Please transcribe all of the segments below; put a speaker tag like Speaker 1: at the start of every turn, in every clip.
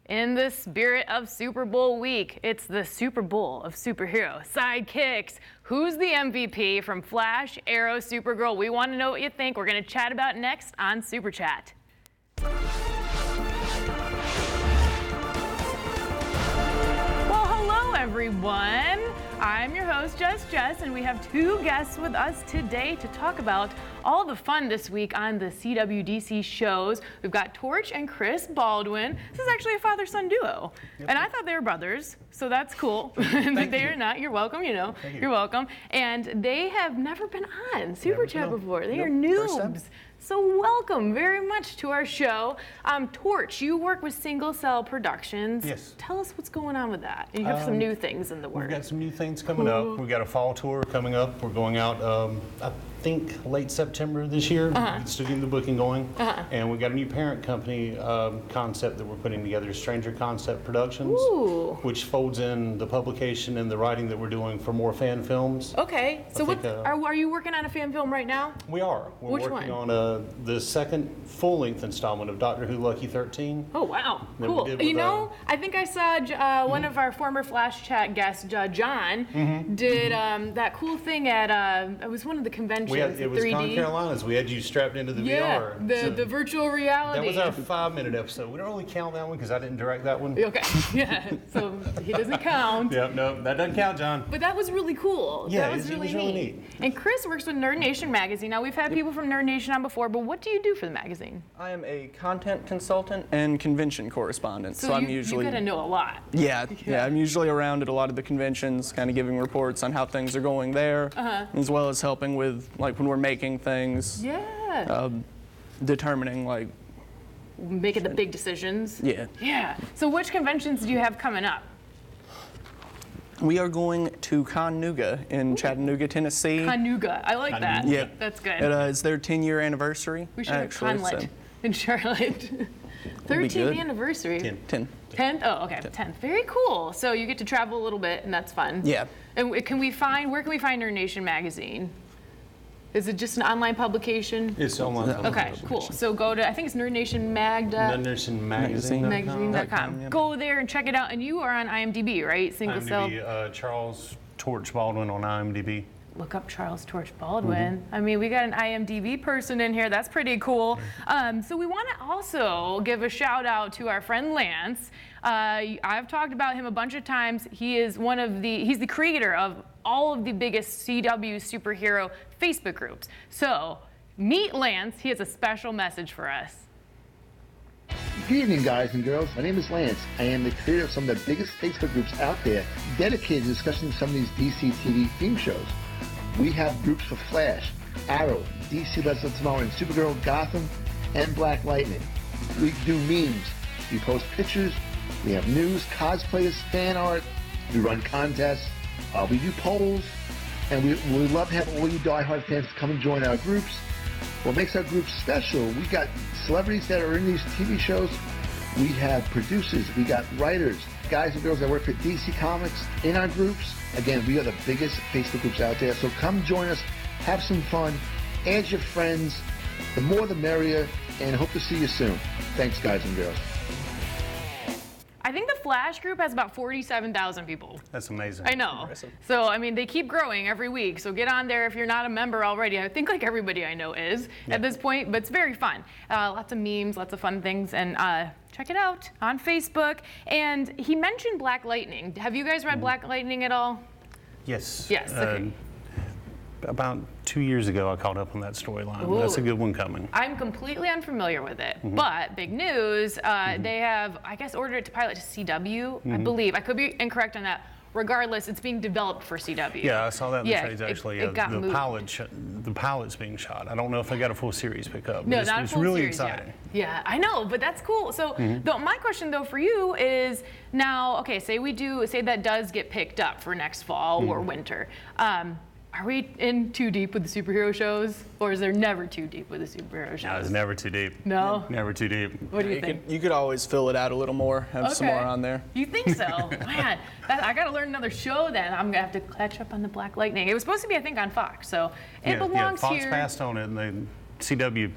Speaker 1: In the spirit of Super Bowl week, it's the Super Bowl of superhero sidekicks. Who's the MVP from Flash, Arrow, Supergirl? We want to know what you think. We're going to chat about next on Super Chat. Well, hello, everyone. I'm your host, Jess, and we have two guests with us today to talk about all the fun this week on the CWDC shows. We've got Torch and Chris Baldwin. This is actually a father-son duo. Yep. And I thought they were brothers, so that's cool. They are not. You're welcome, You're welcome. And they have never been on Super Chat before. They are noobs. So welcome very much to our show. Torch, you work with Single Cell Productions.
Speaker 2: Yes.
Speaker 1: Tell us what's going on with that. You have some new things in the works.
Speaker 2: We've got some new things coming up. We've got a fall tour coming up. We're going out, I think, late September this year. Still getting the booking going. And we've got a new parent company concept that we're putting together, Stranger Concept Productions, which folds in the publication and the writing that we're doing for more fan films.
Speaker 1: Okay. So are you working on a fan film right now?
Speaker 2: We are. We're working on the second full-length installment of Doctor Who Lucky 13.
Speaker 1: Oh, wow. Cool. I think I saw one of our former Flash Chat guests, John, did that cool thing at, it was one of the conventions.
Speaker 2: It was
Speaker 1: 3D.
Speaker 2: Con Carolinas. We had you strapped into the VR.
Speaker 1: The virtual reality.
Speaker 2: That was our 5-minute episode. We don't really count that one because I didn't direct that one.
Speaker 1: Okay, yeah, so he doesn't count.
Speaker 2: Yep, no, that doesn't count, John.
Speaker 1: But that was really cool.
Speaker 2: Yeah,
Speaker 1: that was really neat.
Speaker 2: neat.
Speaker 1: And Chris works with Nerd Nation magazine. Now, we've had people from Nerd Nation on before, but what do you do for the magazine?
Speaker 3: I am a content consultant and convention correspondent. So I'm usually...
Speaker 1: you gotta know a lot.
Speaker 3: Yeah, I'm usually around at a lot of the conventions, kind of giving reports on how things are going there, as well as helping with, like, when we're making things.
Speaker 1: Yeah.
Speaker 3: Determining, like...
Speaker 1: Making the big decisions.
Speaker 3: Yeah.
Speaker 1: Yeah. So which conventions do you have coming up?
Speaker 3: We are going to Connooga in Chattanooga, Tennessee.
Speaker 1: Connooga. I like that.
Speaker 3: Yeah.
Speaker 1: That's good.
Speaker 3: It's their 10-year anniversary.
Speaker 1: We should have Conlet in Charlotte. 13th anniversary.
Speaker 3: 10th.
Speaker 1: 10th? Oh, okay. 10th. Very cool. So you get to travel a little bit, and that's fun.
Speaker 3: Yeah.
Speaker 1: And where can we find Nerd Nation magazine? Is it just an online publication?
Speaker 2: It's online publication.
Speaker 1: Okay, cool. So go to, I think it's nerdnationmagazine.com.
Speaker 3: Yep.
Speaker 1: Go there and check it out. And you are on IMDb, right? Single Cell.
Speaker 2: Charles Torch Baldwin on IMDb.
Speaker 1: Look up Charles Torch Baldwin. I mean, we got an IMDb person in here. That's pretty cool. So we want to also give a shout out to our friend Lance. I've talked about him a bunch of times. He's the creator of all of the biggest CW superhero Facebook groups. So meet Lance. He has a special message for us.
Speaker 4: Good evening, guys and girls. My name is Lance. I am the creator of some of the biggest Facebook groups out there dedicated to discussing some of these DC TV theme shows. We have groups for Flash, Arrow, DC Legends of Tomorrow, and Supergirl, Gotham, and Black Lightning. We do memes. We post pictures. We have news, cosplays, fan art. We run contests. We do polls. And we love to have all you diehard fans come and join our groups. What makes our groups special, we got celebrities that are in these TV shows. We have producers. We got writers, guys and girls that work for DC Comics in our groups. Again, we are the biggest Facebook groups out there, so come join us, have some fun, add your friends. The more the merrier, and hope to see you soon. Thanks, guys and girls.
Speaker 1: I think the Flash group has about 47,000 people.
Speaker 2: That's amazing.
Speaker 1: I know.
Speaker 2: Impressive.
Speaker 1: So, I mean, they keep growing every week. So get on there if you're not a member already. I think like everybody I know is at this point, but it's very fun. Lots of memes, lots of fun things, and check it out on Facebook. And he mentioned Black Lightning. Have you guys read Black Lightning at all?
Speaker 2: Yes.
Speaker 1: Yes, okay.
Speaker 2: About 2 years ago, I caught up on that storyline. That's a good one coming.
Speaker 1: I'm completely unfamiliar with it, but big news, they have, I guess, ordered it to pilot to CW, I believe. I could be incorrect on that. Regardless, it's being developed for CW.
Speaker 2: Yeah, I saw that in the trades, actually.
Speaker 1: It got moved.
Speaker 2: The pilot's being shot. I don't know if they got a full series pickup.
Speaker 1: No, not a full
Speaker 2: really
Speaker 1: series,
Speaker 2: exciting.
Speaker 1: Yeah, I know, but that's cool. So my question, though, for you is now, okay, say that does get picked up for next fall or winter. Are we in too deep with the superhero shows, or is there never too deep with the superhero shows?
Speaker 2: No, it's never too deep.
Speaker 1: No?
Speaker 2: Never too deep.
Speaker 1: What do you think?
Speaker 3: You could always fill it out a little more, have some more on there.
Speaker 1: You think so? Man, I got to learn another show then. I'm going to have to catch up on the Black Lightning. It was supposed to be, I think, on Fox, so it belongs
Speaker 2: Fox
Speaker 1: here.
Speaker 2: passed on it, and the CW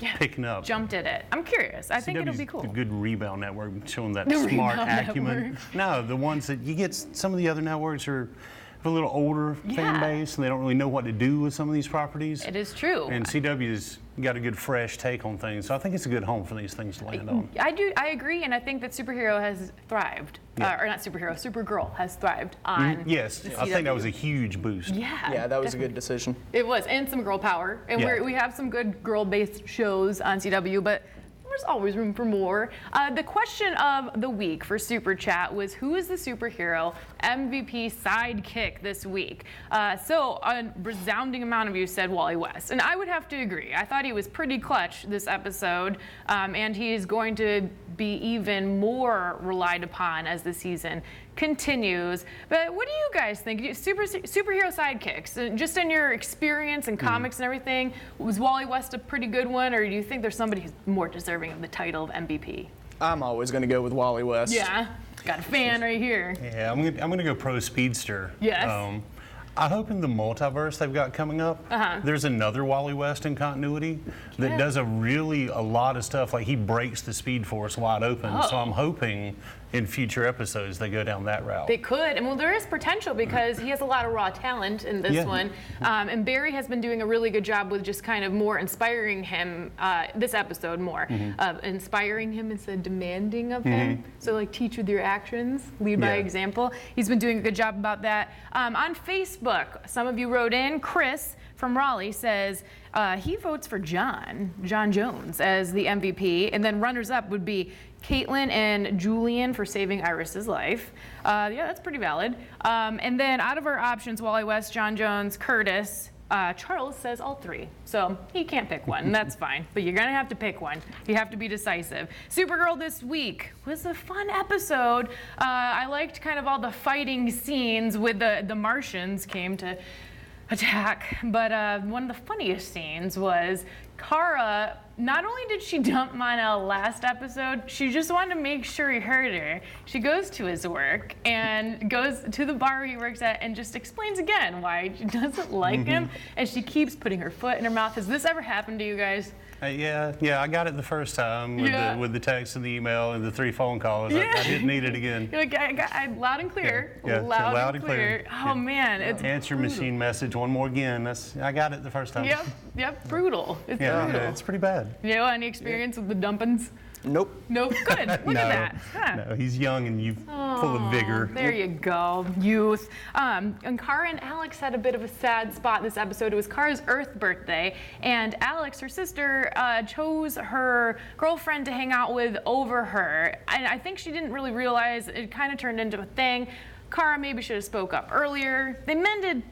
Speaker 2: picking up.
Speaker 1: Jumped at it. I'm curious. I think it'll be
Speaker 2: CW's
Speaker 1: cool.
Speaker 2: a good rebound network, showing that
Speaker 1: The
Speaker 2: smart
Speaker 1: rebound
Speaker 2: acumen.
Speaker 1: network.
Speaker 2: No, the ones that you get, some of the other networks are a little older fan base, and they don't really know what to do with some of these properties.
Speaker 1: It is true.
Speaker 2: And CW's got a good fresh take on things, so I think it's a good home for these things to land on.
Speaker 1: I agree, and I think that Superhero has thrived.
Speaker 2: Yeah.
Speaker 1: Or not Superhero, Supergirl has thrived on
Speaker 2: Yes,
Speaker 1: the
Speaker 2: I think that
Speaker 1: CW.
Speaker 2: was a huge boost.
Speaker 1: Yeah,
Speaker 3: that was
Speaker 1: definitely.
Speaker 3: a good decision.
Speaker 1: It was, and some girl power. And
Speaker 2: Yeah.
Speaker 1: we have some good girl-based shows on CW, but there's always room for more. The question of the week for Super Chat was, who is the superhero MVP sidekick this week? So a resounding amount of you said Wally West, and I would have to agree. I thought he was pretty clutch this episode, and he is going to be even more relied upon as the season continues. But what do you guys think? Superhero sidekicks, just in your experience in comics and everything, was Wally West a pretty good one, or do you think there's somebody who's more deserving of the title of MVP?
Speaker 3: I'm always going to go with Wally West.
Speaker 1: Yeah, got a fan right here.
Speaker 2: Yeah, I'm gonna go pro speedster.
Speaker 1: Yes.
Speaker 2: I hope in the multiverse they've got coming up, there's another Wally West in continuity that does a lot of stuff. Like he breaks the Speed Force wide open. So I'm hoping in future episodes they go down that route.
Speaker 1: They could, and well, there is potential because he has a lot of raw talent in this one. And Barry has been doing a really good job with just kind of more inspiring him, this episode more, of inspiring him instead of demanding of him. So like teach with your actions, lead by example. He's been doing a good job about that. On Facebook, some of you wrote in, Chris from Raleigh says he votes for John Jones as the MVP, and then runners-up would be Caitlin and Julian for saving Iris's life. Yeah, that's pretty valid. And then out of our options, Wally West, John Jones, Curtis, Charles says all three. So he can't pick one, and that's fine. But you're gonna have to pick one. You have to be decisive. Supergirl this week was a fun episode. I liked kind of all the fighting scenes with the Martians came to attack, but one of the funniest scenes was Kara. Not only did she dump Mon-El last episode, she just wanted to make sure he heard her. She goes to his work and goes to the bar he works at and just explains again why she doesn't like him, and she keeps putting her foot in her mouth. Has this ever happened to you guys?
Speaker 2: Yeah, I got it the first time with the text and the email and the 3 phone calls.
Speaker 1: Yeah.
Speaker 2: I didn't need it again.
Speaker 1: You're like, I loud and clear.
Speaker 2: Yeah,
Speaker 1: Loud and clear. Oh
Speaker 2: Yeah.
Speaker 1: man, it's
Speaker 2: Answer
Speaker 1: brutal.
Speaker 2: machine message one more again. I got it the first time.
Speaker 1: Yep, brutal. It's
Speaker 2: Yeah,
Speaker 1: brutal.
Speaker 2: it's pretty bad.
Speaker 1: You know, any experience with the dumpings?
Speaker 3: Nope.
Speaker 1: Nope. Good. Look
Speaker 2: No,
Speaker 1: at that. Huh.
Speaker 2: no, he's young and full of vigor.
Speaker 1: There you go, youth. And Kara and Alex had a bit of a sad spot this episode. It was Kara's Earth birthday, and Alex, her sister, chose her girlfriend to hang out with over her. And I think she didn't really realize it kind of turned into a thing. Kara maybe should have spoke up earlier. They mended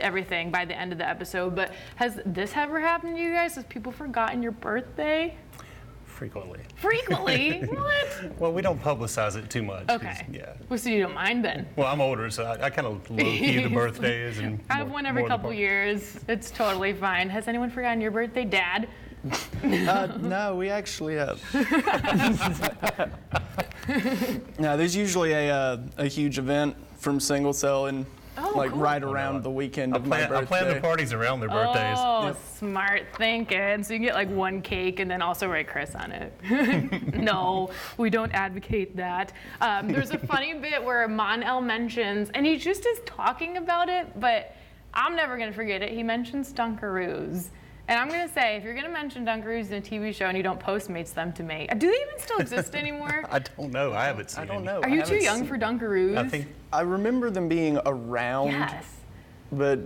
Speaker 1: everything by the end of the episode, but has this ever happened to you guys? Has people forgotten your birthday?
Speaker 2: Frequently.
Speaker 1: Frequently? What?
Speaker 2: Well, we don't publicize it too much. 'cause,
Speaker 1: Okay.
Speaker 2: Yeah.
Speaker 1: Well, so you don't mind then?
Speaker 2: Well, I'm older, so I kind of low-key the birthdays. And
Speaker 1: I have one every
Speaker 2: more the
Speaker 1: couple
Speaker 2: part.
Speaker 1: years. It's totally fine. Has anyone forgotten your birthday, Dad?
Speaker 3: No, we actually have. No, there's usually a huge event from Single Cell and
Speaker 1: cool.
Speaker 3: right around the weekend of my
Speaker 2: I
Speaker 3: birthday.
Speaker 2: plan the parties around their birthdays.
Speaker 1: Oh, smart thinking. So you can get like one cake and then also write Chris on it. No, we don't advocate that. There's a funny bit where Mon-El mentions, and he just is talking about it, but I'm never going to forget it. He mentions Dunkaroos. And I'm going to say, if you're going to mention Dunkaroos in a TV show and you don't Postmates them to me, do they even still exist anymore?
Speaker 2: I don't know. I haven't seen
Speaker 3: I don't
Speaker 2: any.
Speaker 3: know.
Speaker 1: Are you too young for Dunkaroos?
Speaker 2: I think
Speaker 3: I remember them being around,
Speaker 1: Yes.
Speaker 3: but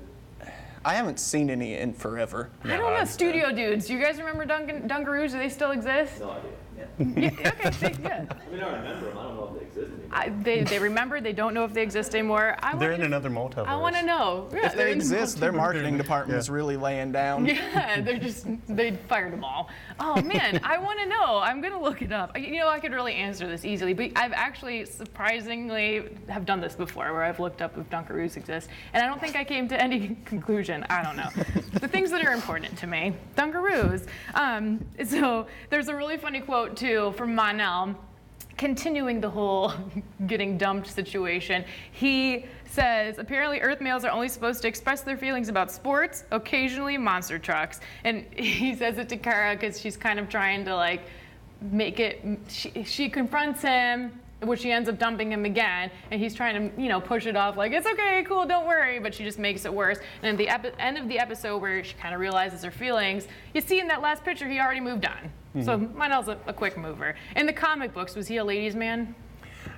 Speaker 3: I haven't seen any in forever.
Speaker 1: I don't know, studio dudes. Do you guys remember Dunkaroos? Do they still exist?
Speaker 5: No idea. Yeah.
Speaker 1: Yeah, okay, yeah.
Speaker 5: I mean, I remember them. I don't know if they exist anymore.
Speaker 1: They remember. They don't know if they exist anymore.
Speaker 2: they're in another multiverse.
Speaker 1: I want to know. Yeah,
Speaker 3: If
Speaker 1: they're
Speaker 3: they
Speaker 1: in the
Speaker 3: exist, their
Speaker 1: multiverse.
Speaker 3: marketing department is really laying down.
Speaker 1: Yeah, they fired them all. Oh man, I want to know. I'm gonna look it up. You know, I could really answer this easily, but I've actually surprisingly have done this before, where I've looked up if Dunkaroos exist, and I don't think I came to any conclusion. I don't know. The things that are important to me, Dunkaroos. So there's a really funny quote too from Mon-El. continuing the whole getting dumped situation, he says apparently Earth males are only supposed to express their feelings about sports, occasionally monster trucks. And he says it to Kara because she's kind of trying to like make it, she confronts him, which she ends up dumping him again, and he's trying to, you know, push it off like, it's okay, cool, don't worry, but she just makes it worse. And at the end of the episode where she kind of realizes her feelings, you see in that last picture he already moved on. So Monel's a quick mover. In the comic books, was he a ladies' man?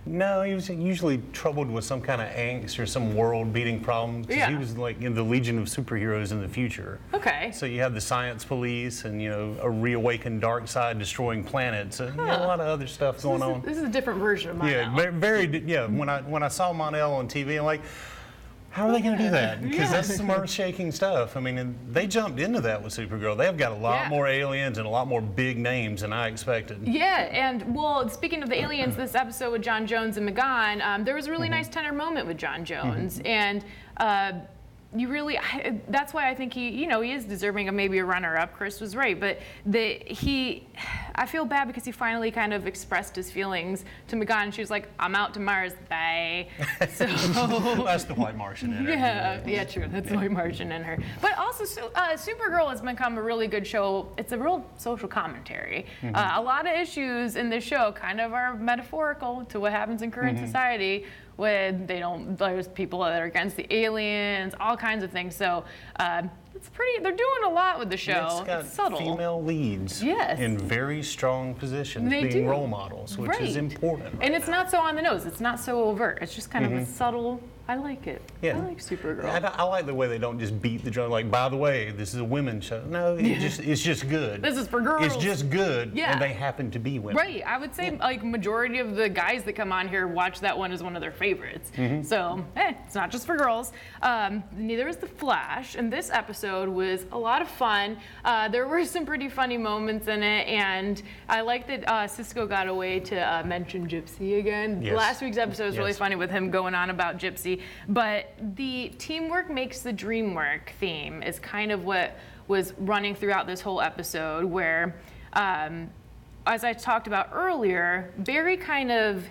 Speaker 2: No, he was usually troubled with some kind of angst or some world-beating problem. 'Cause he was like in the Legion of Superheroes in the future.
Speaker 1: Okay.
Speaker 2: So you have the science police and, you know, a reawakened dark side destroying planets and you know, a lot of other stuff going on.
Speaker 1: This is a different version of Monel.
Speaker 2: Yeah, when I saw Monel on TV, I'm like, how are they going to do that? Because that's some earth-shaking stuff. I mean, and they jumped into that with Supergirl. They've got a lot more aliens and a lot more big names than I expected. Yeah,
Speaker 1: and well, speaking of the aliens, this episode with John Jones and McGann, there was a really nice tender moment with John Jones, and you really, that's why I think he, you know, he is deserving of maybe a runner-up. Chris was right, but I feel bad because he finally kind of expressed his feelings to McGann, and she was like, I'm out to Mars, bye. So
Speaker 2: that's the white Martian in her.
Speaker 1: Yeah, true. That's the white Martian in her. But also, Supergirl has become a really good show. It's a real social commentary. A lot of issues in this show kind of are metaphorical to what happens in current society, when there's people that are against the aliens, all kinds of things. So it's they're doing a lot with the show.
Speaker 2: It's
Speaker 1: subtle.
Speaker 2: Female leads in very strong positions, being role models, which is important.
Speaker 1: And it's not so on the nose. It's not so overt. It's just kind of a subtle. I like it.
Speaker 2: Yeah.
Speaker 1: I like Supergirl.
Speaker 2: I like the way they don't just beat the drum. Like, by the way, this is a women's show. No, it's just good.
Speaker 1: This is for girls.
Speaker 2: It's just good, and they happen to be women.
Speaker 1: Right. I would say like majority of the guys that come on here watch that one as one of their favorites. So, it's not just for girls. Neither is The Flash, and this episode was a lot of fun. There were some pretty funny moments in it, and I like that Cisco got away to mention Gypsy again.
Speaker 2: Yes.
Speaker 1: Last week's episode was really funny with him going on about Gypsy. But the teamwork makes the dream work theme is kind of what was running throughout this whole episode, where, as I talked about earlier, Barry kind of,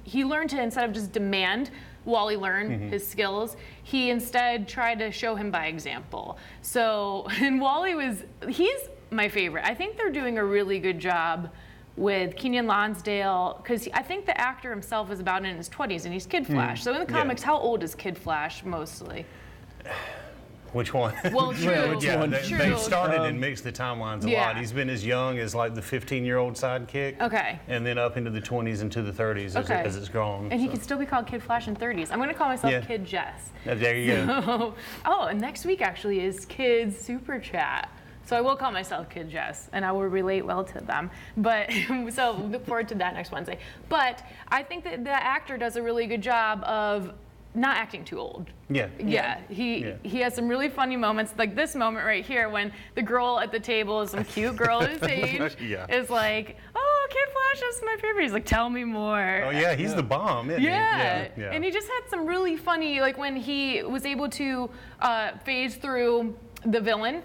Speaker 1: he learned to, instead of just demand Wally learn his skills, he instead tried to show him by example. So, and Wally he's my favorite. I think they're doing a really good job with Keenan Lonsdale, because I think the actor himself is about in his 20s, and he's Kid Flash. So in the comics, how old is Kid Flash mostly?
Speaker 2: Which one?
Speaker 1: Well, true.
Speaker 2: They've started and mixed the timelines a lot. He's been as young as like the 15-year-old sidekick. Okay. And then up into the 20s and to the 30s as it's grown.
Speaker 1: And he can still be called Kid Flash in 30s. I'm going to call myself Kid Jess.
Speaker 2: There you go.
Speaker 1: And next week actually is Kids Super Chat. So I will call myself Kid Jess, and I will relate well to them. But so look forward to that next Wednesday. But I think that the actor does a really good job of not acting too old. He has some really funny moments, like this moment right here when the girl at the table is some cute girl his age is like, oh, Kid Flash is my favorite. He's like, tell me more.
Speaker 2: Oh yeah, he's the bomb, isn't he?
Speaker 1: And he just had some really funny, like when he was able to phase through the villain.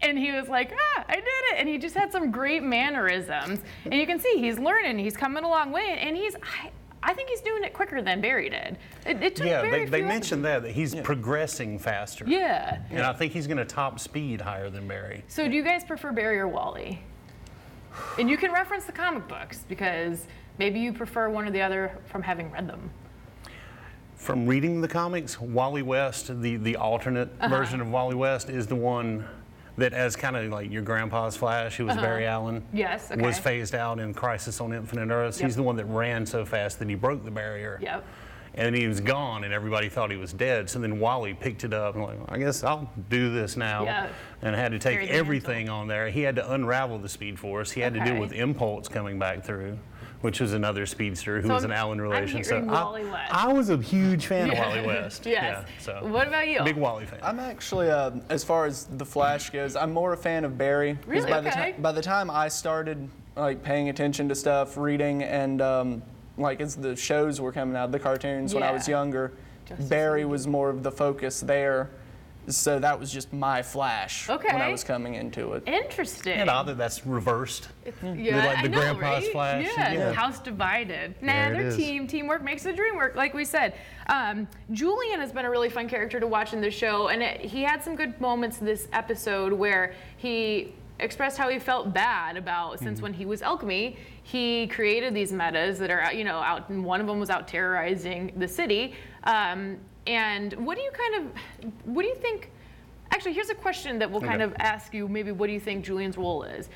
Speaker 1: And he was like, I did it. And he just had some great mannerisms. And you can see he's learning. He's coming a long way. And I think he's doing it quicker than Barry did. It took Barry
Speaker 2: they mentioned that he's progressing faster. And I think he's going to top speed higher than Barry.
Speaker 1: So do you guys prefer Barry or Wally? And you can reference the comic books, because maybe you prefer one or the other from having read them.
Speaker 2: From reading the comics, Wally West, the alternate version of Wally West, is the one that, as kind of like your grandpa's Flash, who was Barry Allen, was phased out in Crisis on Infinite Earths. He's the one that ran so fast that he broke the barrier. And he was gone, and everybody thought he was dead. So then Wally picked it up and like, I guess I'll do this now. And had to take everything on there. He had to unravel the Speed Force. He had to deal with Impulse coming back through, which was another speedster who was an Allen relation. So
Speaker 1: Wally West.
Speaker 2: I was a huge fan of Wally West.
Speaker 1: So what about you?
Speaker 2: Big Wally fan.
Speaker 3: I'm actually, as far as the Flash goes, I'm more a fan of Barry.
Speaker 1: Really?
Speaker 3: By the time I started like paying attention to stuff, reading, and like as the shows were coming out, the cartoons when I was younger, Barry was more of the focus there. So that was just my flash when I was coming into it.
Speaker 1: Interesting.
Speaker 2: And odd that that's reversed.
Speaker 1: Yeah,
Speaker 2: Like the
Speaker 1: I know,
Speaker 2: grandpa's
Speaker 1: right?
Speaker 2: flash.
Speaker 1: Yeah, house divided. Nah,
Speaker 2: There it
Speaker 1: they're
Speaker 2: is.
Speaker 1: teamwork makes the dream work, like we said. Julian has been a really fun character to watch in the show, and he had some good moments this episode where he expressed how he felt bad about since when he was Alchemy, he created these metas that are out, and one of them was out terrorizing the city. And what do you think? Actually, here's a question that we'll kind of ask you. Maybe what do you think Julian's role is?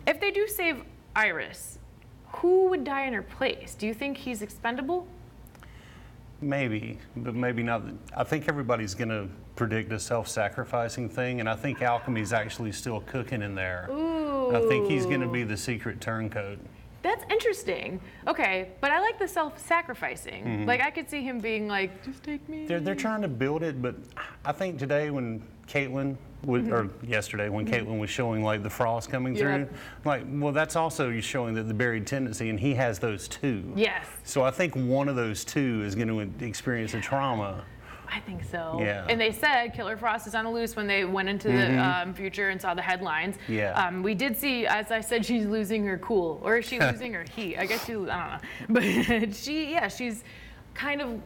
Speaker 1: If they do save Iris, who would die in her place? Do you think he's expendable?
Speaker 2: Maybe, but maybe not. I think everybody's going to predict a self-sacrificing thing, and I think Alchemy's actually still cooking in there.
Speaker 1: Ooh.
Speaker 2: I think he's going to be the secret turncoat.
Speaker 1: That's interesting. Okay, but I like the self-sacrificing. Like I could see him being like, just take me.
Speaker 2: They're trying to build it, but I think today when Caitlin, or yesterday when Caitlin was showing like the frost coming through, like, well, that's also you're showing that the buried tendency, and he has those too.
Speaker 1: Yes.
Speaker 2: So I think one of those two is going to experience a trauma.
Speaker 1: I think so.
Speaker 2: Yeah.
Speaker 1: And they said Killer Frost is on the loose when they went into the future and saw the headlines.
Speaker 2: Yeah.
Speaker 1: We did see, as I said, she's losing her cool, or is she losing her heat? I guess I don't know. But she's kind of,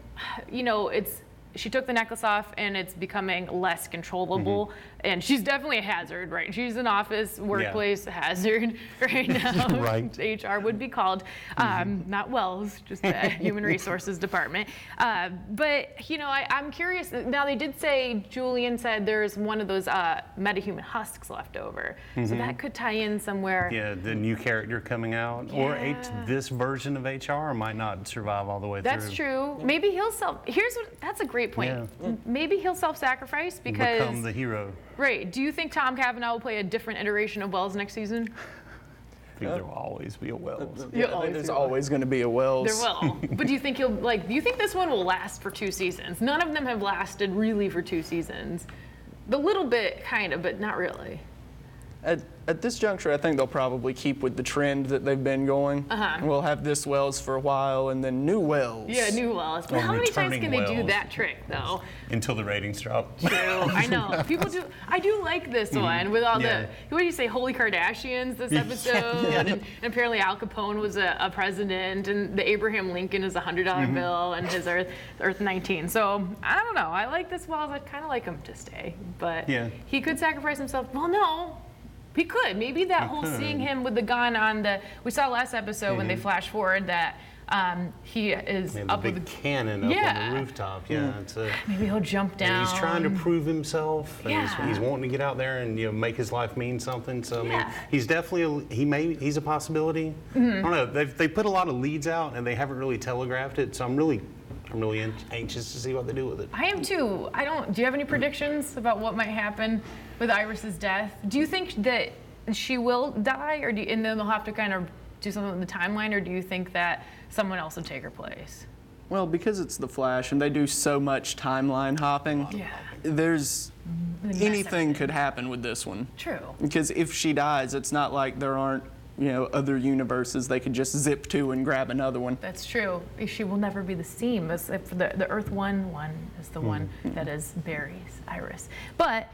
Speaker 1: she took the necklace off and it's becoming less controllable. And she's definitely a hazard, right? She's an office, workplace hazard right now.
Speaker 2: Right.
Speaker 1: HR would be called, not Wells, just the Human Resources Department. But, I'm curious. Now, they did say, Julian said there's one of those metahuman husks left over. So that could tie in somewhere.
Speaker 2: Yeah, the new character coming out. Or this version of HR might not survive all the way through.
Speaker 1: That's true. Maybe he'll that's a great point.
Speaker 2: Yeah.
Speaker 1: Maybe he'll self-sacrifice because.
Speaker 2: Become the hero.
Speaker 1: Right. Do you think Tom Cavanaugh will play a different iteration of Wells next season?
Speaker 2: I think there will always be a Wells.
Speaker 3: There's always going to be a Wells.
Speaker 1: There will. But do you think do you think this one will last for 2 seasons? None of them have lasted really for 2 seasons. A little bit, kind of, but not really.
Speaker 3: At this juncture, I think they'll probably keep with the trend that they've been going. We'll have this Wells for a while, and then new Wells.
Speaker 1: Yeah, new Wells. But how many times can they do that trick, though?
Speaker 2: Until the ratings drop.
Speaker 1: True, I know. People do. I do like this one with all the, what do you say, Holy Kardashians this episode? And apparently Al Capone was a president, and the Abraham Lincoln is a $100 bill, and his Earth 19. So, I don't know. I like this Wells. I'd kind of like him to stay. But he could sacrifice himself. Well, no. He could. Maybe that whole seeing him with the gun on we saw last episode when they flash forward that he is up
Speaker 2: with
Speaker 1: with
Speaker 2: the cannon up on the rooftop.
Speaker 1: maybe he'll jump down.
Speaker 2: He's trying to prove himself. And he's wanting to get out there and make his life mean something. So I mean, he's definitely he's a possibility. I don't know. They put a lot of leads out and they haven't really telegraphed it. So I'm really anxious to see what they do with it.
Speaker 1: I am too. Do you have any predictions about what might happen with Iris's death? Do you think that she will die, and then they'll have to kind of do something with the timeline, or do you think that someone else will take her place?
Speaker 3: Well, because it's the Flash and they do so much timeline hopping, anything could happen with this one. True. Because if she dies, it's not like there aren't other universes they could just zip to and grab another one.
Speaker 1: That's true. She will never be the same as if the Earth one is the one that is Barry's Iris. But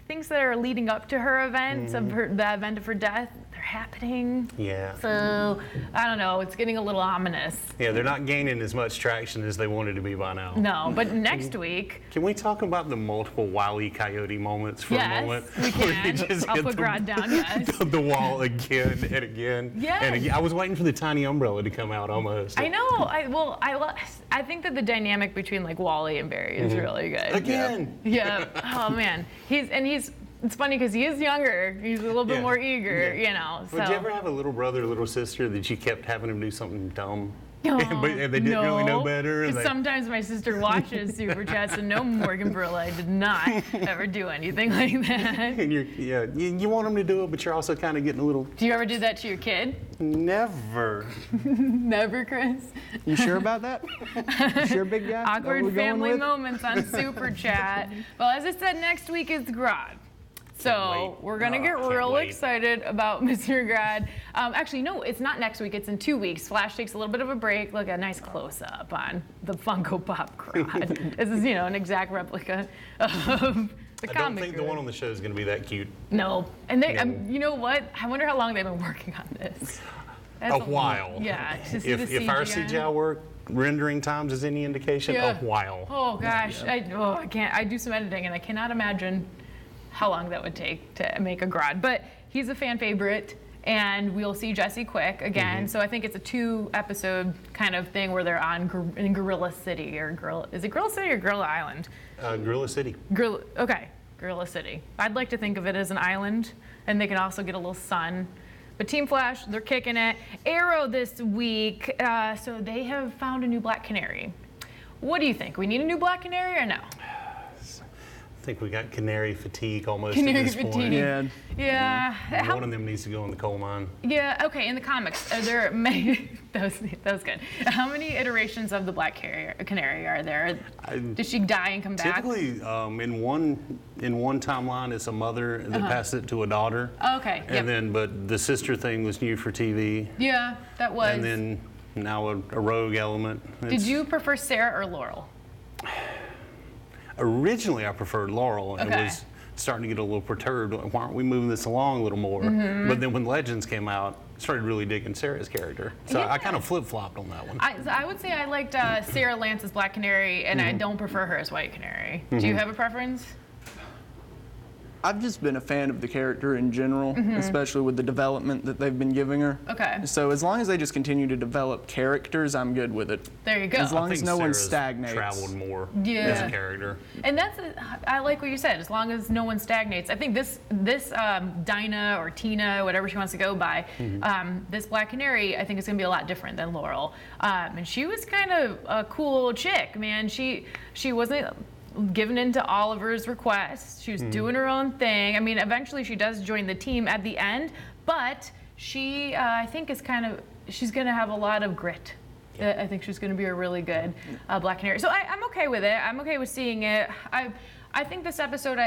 Speaker 1: things that are leading up to her event, the event of her death, they're happening. Yeah. So, I don't know, it's getting a little ominous.
Speaker 2: Yeah, they're not gaining as much traction as they wanted to be by now.
Speaker 1: No, but next week.
Speaker 2: Can we talk about the multiple Wally Coyote moments for a moment?
Speaker 1: Yes, we can. I'll put Rod down, yes.
Speaker 2: The wall again and again.
Speaker 1: Yes.
Speaker 2: And again. I was waiting for the tiny umbrella to come out almost.
Speaker 1: I know. I think that the dynamic between Wally and Barry is really good.
Speaker 2: Again.
Speaker 1: Yeah. Oh man. It's funny because he is younger. He's a little bit more eager, So.
Speaker 2: Did you ever have a little brother or little sister that you kept having him do something dumb?
Speaker 1: Oh,
Speaker 2: but they didn't really know better?
Speaker 1: Sometimes my sister watches Super Chats, and no, Morgan Burla, I did not ever do anything like that.
Speaker 2: And you want them to do it, but you're also kind of getting a little...
Speaker 1: Do you ever do that to your kid?
Speaker 2: Never.
Speaker 1: Never, Chris?
Speaker 3: You sure about that? You sure, big guy?
Speaker 1: Awkward family moments on Super Chat. Well, as I said, next week is Grodd. So
Speaker 2: wait.
Speaker 1: we're gonna get
Speaker 2: Can't
Speaker 1: real
Speaker 2: wait.
Speaker 1: excited about Mr. Grad. Actually, no, it's not next week. It's in 2 weeks. Flash takes a little bit of a break. Look, a nice close-up on the Funko Pop Grad. This is, an exact replica of the
Speaker 2: I don't
Speaker 1: comic.
Speaker 2: think the one on the show is going to be that cute.
Speaker 1: No, and they,
Speaker 2: No.
Speaker 1: You know what? I wonder how long they've been working on this. That's
Speaker 2: A while.
Speaker 1: Yeah. To see the
Speaker 2: If our CGI work rendering times is any indication,
Speaker 1: Yeah.
Speaker 2: a while.
Speaker 1: Oh gosh, I can't. I do some editing, and I cannot imagine how long that would take to make a Grodd. But he's a fan favorite, and we'll see Jesse Quick again. So I think it's a 2-episode kind of thing where they're on in Gorilla City Is it Gorilla City or Gorilla Island?
Speaker 2: Gorilla City.
Speaker 1: Gorilla City. I'd like to think of it as an island, and they can also get a little sun. But Team Flash, they're kicking it. Arrow this week, so they have found a new Black Canary. What do you think? We need a new Black Canary or no?
Speaker 2: I think we got canary fatigue almost
Speaker 1: Canary
Speaker 2: at this
Speaker 1: fatigue.
Speaker 2: point.
Speaker 3: Yeah.
Speaker 1: Yeah.
Speaker 2: One of them needs to go in the coal mine.
Speaker 1: Yeah, okay, in the comics, are there many, that was good. How many iterations of the Black Canary are there? Does she die and come back?
Speaker 2: Typically, in one timeline, it's a mother that passes it to a daughter.
Speaker 1: Okay, yep.
Speaker 2: And then, but the sister thing was new for TV.
Speaker 1: Yeah, that was.
Speaker 2: And then now a rogue element.
Speaker 1: Did you prefer Sarah or Laurel?
Speaker 2: Originally, I preferred Laurel, and
Speaker 1: Okay.
Speaker 2: was starting to get a little perturbed. Why aren't we moving this along a little more? But then when Legends came out, I started really digging Sarah's character. So
Speaker 1: Yeah.
Speaker 2: I kind of flip-flopped on that one.
Speaker 1: I would say I liked Sarah Lance's Black Canary, and I don't prefer her as White Canary. Do you have a preference?
Speaker 3: I've just been a fan of the character in general, especially with the development that they've been giving her.
Speaker 1: Okay.
Speaker 3: So as long as they just continue to develop characters, I'm good with it.
Speaker 1: There you go.
Speaker 3: As long
Speaker 2: I
Speaker 3: as
Speaker 2: think
Speaker 3: no one
Speaker 2: Sarah's
Speaker 3: stagnates.
Speaker 2: traveled more as
Speaker 1: Yeah.
Speaker 2: a character.
Speaker 1: And I like what you said, as long as no one stagnates. I think this Dinah or Tina, whatever she wants to go by, this Black Canary, I think is gonna be a lot different than Laurel. And she was kind of a cool chick, man. She wasn't given into Oliver's request. She was doing her own thing. I mean, eventually she does join the team at the end, but she, I think, she's gonna have a lot of grit. I think she's going to be a really good Black Canary. So I'm okay with it. I'm okay with seeing it. I think this episode,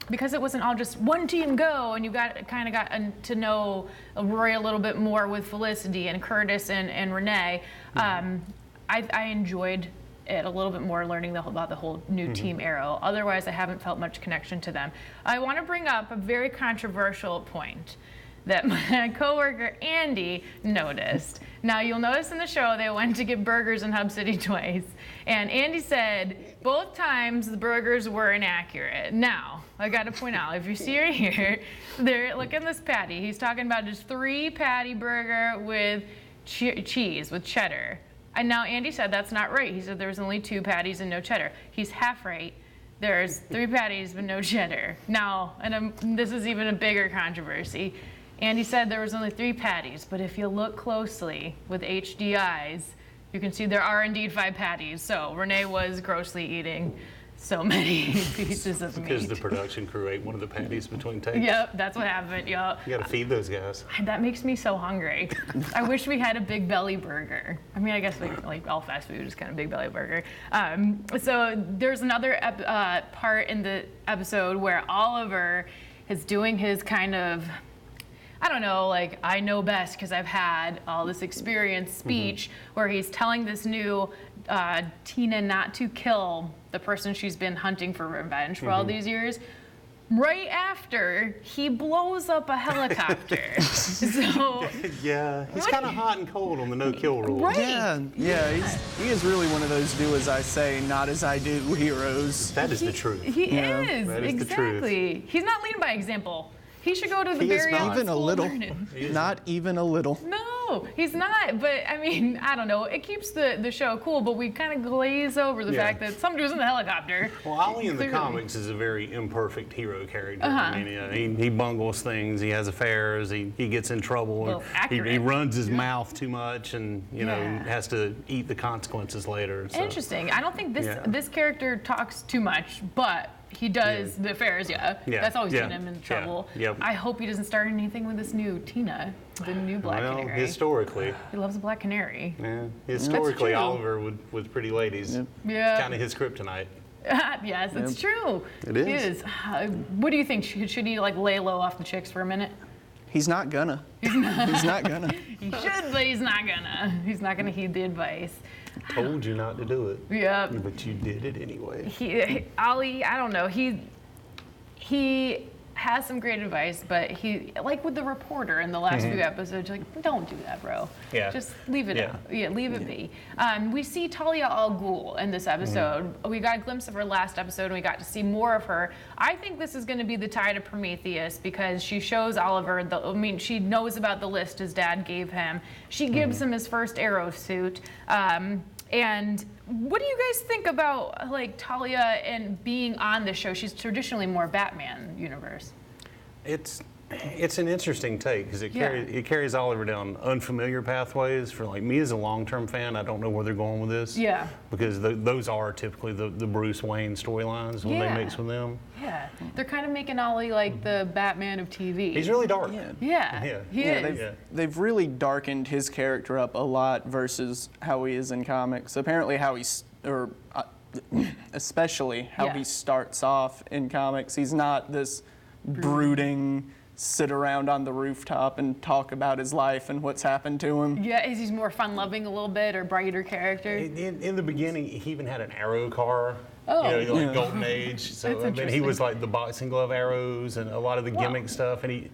Speaker 1: because it wasn't all just one team go, and you got to know Roy a little bit more with Felicity and Curtis and Renee. I enjoyed it a little bit more, learning about the whole new Team Arrow. Otherwise, I haven't felt much connection to them. I want to bring up a very controversial point that my coworker Andy noticed. Now you'll notice in the show they went to get burgers in Hub City twice, and Andy said both times the burgers were inaccurate. Now I got to point out, if you see right here, look at this patty. He's talking about just 3-patty burger with cheese, with cheddar. And now Andy said that's not right. He said there was only 2 patties and no cheddar. He's half right. There's 3 patties but no cheddar. Now, and this is even a bigger controversy. Andy said there was only 3 patties, but if you look closely with HD eyes, you can see there are indeed 5 patties. So Renee was grossly eating so many pieces of meat.
Speaker 2: Because the production crew ate one of the patties between takes.
Speaker 1: Yep, that's what happened. Yep.
Speaker 2: You got to feed those guys.
Speaker 1: That makes me so hungry. I wish we had a Big Belly burger. I mean, I guess like all fast food is kind of Big Belly burger. So there's another part in the episode where Oliver is doing his kind of, I don't know, like, I know best because I've had all this experience speech where he's telling this new Tina not to kill the person she's been hunting for revenge for all these years. Right after he blows up a helicopter. So
Speaker 2: Yeah, he's kind of hot and cold on the no-kill rule.
Speaker 1: Right.
Speaker 3: Yeah, he is really one of those do as I say, not as I do heroes.
Speaker 2: That is the truth.
Speaker 1: He is,
Speaker 2: that is the truth.
Speaker 1: exactly. He's not leading by example. He should go to the
Speaker 2: He is
Speaker 1: very
Speaker 2: not.
Speaker 1: old
Speaker 3: Even a
Speaker 1: school
Speaker 3: little.
Speaker 1: learning.
Speaker 3: Not even a little.
Speaker 1: No, he's not. But I mean, I don't know. It keeps the show cool, but we kind of glaze over the
Speaker 2: Yeah.
Speaker 1: fact that somebody was in the helicopter.
Speaker 2: Well, Ollie in the
Speaker 1: Clearly.
Speaker 2: comics is a very imperfect hero character. I mean, he bungles things, he has affairs, he gets in trouble,
Speaker 1: Well,
Speaker 2: he
Speaker 1: accurate.
Speaker 2: runs his mouth too much, and
Speaker 1: Yeah.
Speaker 2: has to eat the consequences later. So.
Speaker 1: Interesting. I don't think
Speaker 2: Yeah.
Speaker 1: this character talks too much, but he does the affairs. Yeah.
Speaker 2: Yeah.
Speaker 1: That's always
Speaker 2: Yeah.
Speaker 1: getting him in
Speaker 2: Yeah.
Speaker 1: trouble.
Speaker 2: Yep.
Speaker 1: I hope he doesn't start anything with this new Tina, the new Black
Speaker 2: Well,
Speaker 1: Canary.
Speaker 2: historically,
Speaker 1: He loves a Black Canary.
Speaker 2: yeah, historically
Speaker 1: true.
Speaker 2: Oliver with pretty ladies,
Speaker 1: Yeah.
Speaker 2: kind of his kryptonite.
Speaker 1: Yes, it's true.
Speaker 2: It is.
Speaker 1: He is. What do you think? Should he like lay low off the chicks for a minute?
Speaker 3: He's not gonna. He's not gonna.
Speaker 1: He should, but he's not gonna. He's not gonna heed the advice.
Speaker 2: Told you not to do it.
Speaker 1: Yep.
Speaker 2: But you did it anyway.
Speaker 1: Ollie, I don't know. He has some great advice, but he, like with the reporter in the last few episodes, like, don't do that, bro.
Speaker 2: Yeah.
Speaker 1: Just leave it out. Yeah, leave it be. We see Talia al Ghul in this episode. We got a glimpse of her last episode, and we got to see more of her. I think this is going to be the tide of Prometheus because she shows Oliver, she knows about the list his dad gave him. She gives him his first arrow suit. And what do you guys think about like Talia and being on the show? She's traditionally more Batman universe.
Speaker 2: It's an interesting take because it carries Oliver down unfamiliar pathways. For like me as a long-term fan, I don't know where they're going with this.
Speaker 1: Yeah.
Speaker 2: Because those are typically the Bruce Wayne storylines when they mix with them.
Speaker 1: Yeah. They're kind of making Ollie like the Batman of TV.
Speaker 2: He's really dark.
Speaker 1: Yeah. He is.
Speaker 3: They've really darkened his character up a lot versus how he is in comics. Apparently especially how he starts off in comics. He's not this brooding, sit around on the rooftop and talk about his life and what's happened to him.
Speaker 1: Yeah, is he more fun-loving a little bit or brighter character?
Speaker 2: In the beginning, he even had an arrow car.
Speaker 1: Oh.
Speaker 2: Like Golden Age. So
Speaker 1: That's
Speaker 2: he was like the boxing glove arrows and a lot of the gimmick stuff. And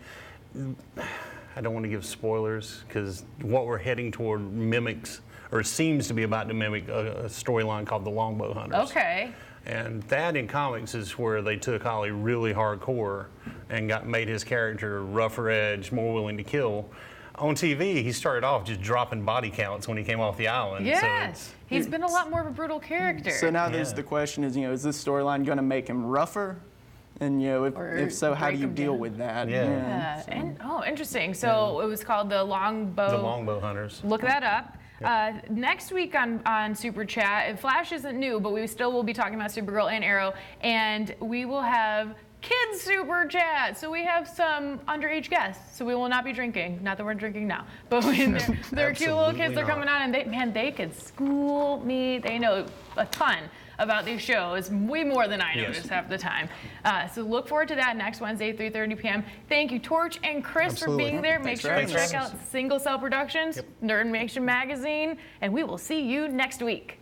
Speaker 2: I don't want to give spoilers because what we're heading toward mimics or seems to be about to mimic a storyline called the Longbow Hunters.
Speaker 1: Okay.
Speaker 2: And that in comics is where they took Ollie really hardcore and made his character rougher edge, more willing to kill. On TV, he started off just dropping body counts when he came off the island.
Speaker 1: Yes.
Speaker 2: So
Speaker 1: he's been a lot more of a brutal character.
Speaker 3: So now there's the question is this storyline going to make him rougher? And if so, how do you deal with that?
Speaker 1: Yeah. And interesting. So it was called the Longbow.
Speaker 2: The Longbow Hunters.
Speaker 1: Look that up. Next week on Super Chat, Flash isn't new, but we still will be talking about Supergirl and Arrow, and we will have kids Super Chat. So we have some underage guests. So we will not be drinking. Not that we're drinking now, but they're cute little kids. They're coming on, and they could school me. They know a ton about these shows, way more than I know just half the time. So look forward to that next Wednesday, 3:30 p.m. Thank you, Torch and Chris, for being there. Make sure to check out Single Cell Productions, Nerd Nation Magazine, and we will see you next week.